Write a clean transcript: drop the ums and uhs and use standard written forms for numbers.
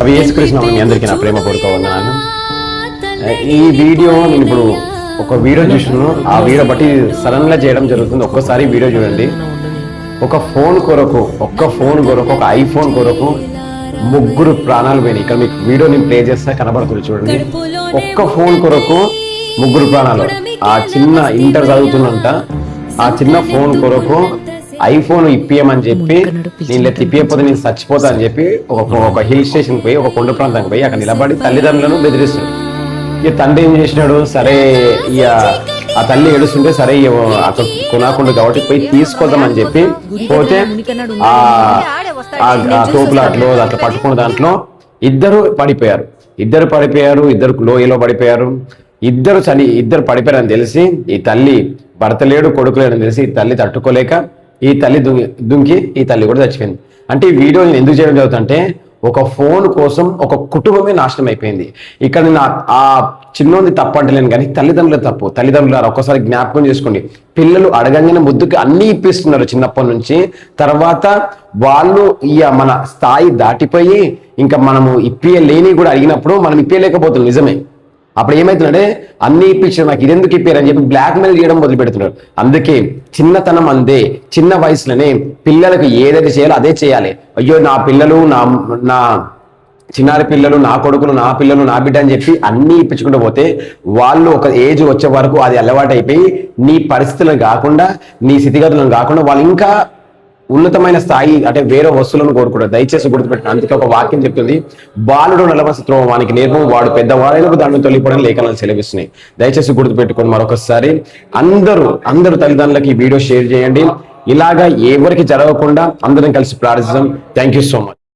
అవి యేసుకృష్ణ మీ అందరికీ నా ప్రేమపూర్వక వందనాలు. ఈ వీడియో నేను ఇప్పుడు ఒక వీడియో చూసినాను. ఆ వీడియో బట్టి సడన్ గా చేయడం జరుగుతుంది. ఒక్కసారి వీడియో చూడండి. ఒక ఫోన్ కొరకు ఒక ఐఫోన్ కొరకు 3 ప్రాణాలు పోయినాయి. ఇక్కడ మీకు వీడియో నేను ప్లే చేస్తా, కనబడుతుంది చూడండి. ఒక్క ఫోన్ కొరకు 3 ప్రాణాలు. ఆ చిన్న ఇంటర్ చదువుతున్నంట ఆ చిన్న ఫోన్ కొరకు ఐఫోన్ ఇప్పియమని చెప్పి, నేను తిప్పియకపోతే నేను చచ్చిపోతా అని చెప్పి ఒక హిల్ స్టేషన్ పోయి, ఒక కొండ ప్రాంతానికి పోయి అక్కడ నిలబడి తల్లిదండ్రులను బెదిరిస్తాడు. ఇక తండ్రి ఏం చేసినాడు, సరే ఇక ఆ తల్లి ఏడుస్తుంటే సరే అక్కడ కొనకుండా కాబట్టి పోయి తీసుకొద్దామని చెప్పి పోతే ఆ తోపులాట్లో అట్లా పట్టుకున్న దాంట్లో ఇద్దరు పడిపోయారు. ఇద్దరు లోయలో పడిపోయారు. ఇద్దరు పడిపోయారని తెలిసి ఈ తల్లి భర్త లేడు కొడుకు లేడని తెలిసి ఈ తల్లి తట్టుకోలేక ఈ తల్లి దుంకి ఈ తల్లి కూడా చచ్చిపోయింది. అంటే ఈ వీడియో నేను ఎందుకు చేయడం జరుగుతుందంటే, ఒక ఫోన్ కోసం ఒక కుటుంబమే నాశనం అయిపోయింది. ఇక్కడ నేను ఆ చిన్నోంది తప్పు అంటలేను కానీ తల్లిదండ్రుల తప్పు. తల్లిదండ్రులు ఒక్కసారి జ్ఞాపకం చేసుకోండి. పిల్లలు అడగంగానే ముద్దుకి అన్ని ఇప్పిస్తున్నారు చిన్నప్పటి నుంచి. తర్వాత వాళ్ళు మన స్థాయి దాటిపోయి ఇంకా మనము ఇప్పియలేని కూడా అడిగినప్పుడు మనం ఇప్పియలేకపోతున్నాం. నిజమే. అప్పుడు ఏమైతుందంటే అన్ని ఇప్పించారు, నాకు ఇదెందుకు ఇప్పారని చెప్పి బ్లాక్ మెయిల్ చేయడం మొదలు పెడుతున్నారు. అందుకే చిన్నతనం అందే, చిన్న వయసులోనే పిల్లలకు ఏదైతే చేయాలో అదే చేయాలి. అయ్యో నా పిల్లలు నా చిన్నారి పిల్లలు, నా కొడుకులు, నా పిల్లలు, నా బిడ్డ అని చెప్పి అన్ని ఇప్పించుకుంటూ పోతే వాళ్ళు ఒక ఏజ్ వచ్చే వరకు అది అలవాటు అయిపోయి నీ పరిస్థితులను కాకుండా, నీ స్థితిగతులను కాకుండా వాళ్ళు ఇంకా ఉన్నతమైన స్థాయి అంటే వేరే వస్తువులను కోరుకుంటారు. దయచేసి గుర్తుపెట్టిన. అందుకే ఒక వాక్యం చెప్తుంది, బాలుడు నలవసత్వం వానికి నేర్పం, వాడు పెద్దవాడైనకు దాన్ని తొలిపోవడం లేఖనాలు సెలవిస్తున్నాయి. దయచేసి గుర్తుపెట్టుకొని మరొకసారి అందరూ తల్లిదండ్రులకి ఈ వీడియో షేర్ చేయండి. ఇలాగా ఎవరికి జరగకుండా అందరం కలిసి ప్రార్థిస్తాం. Thank you so much.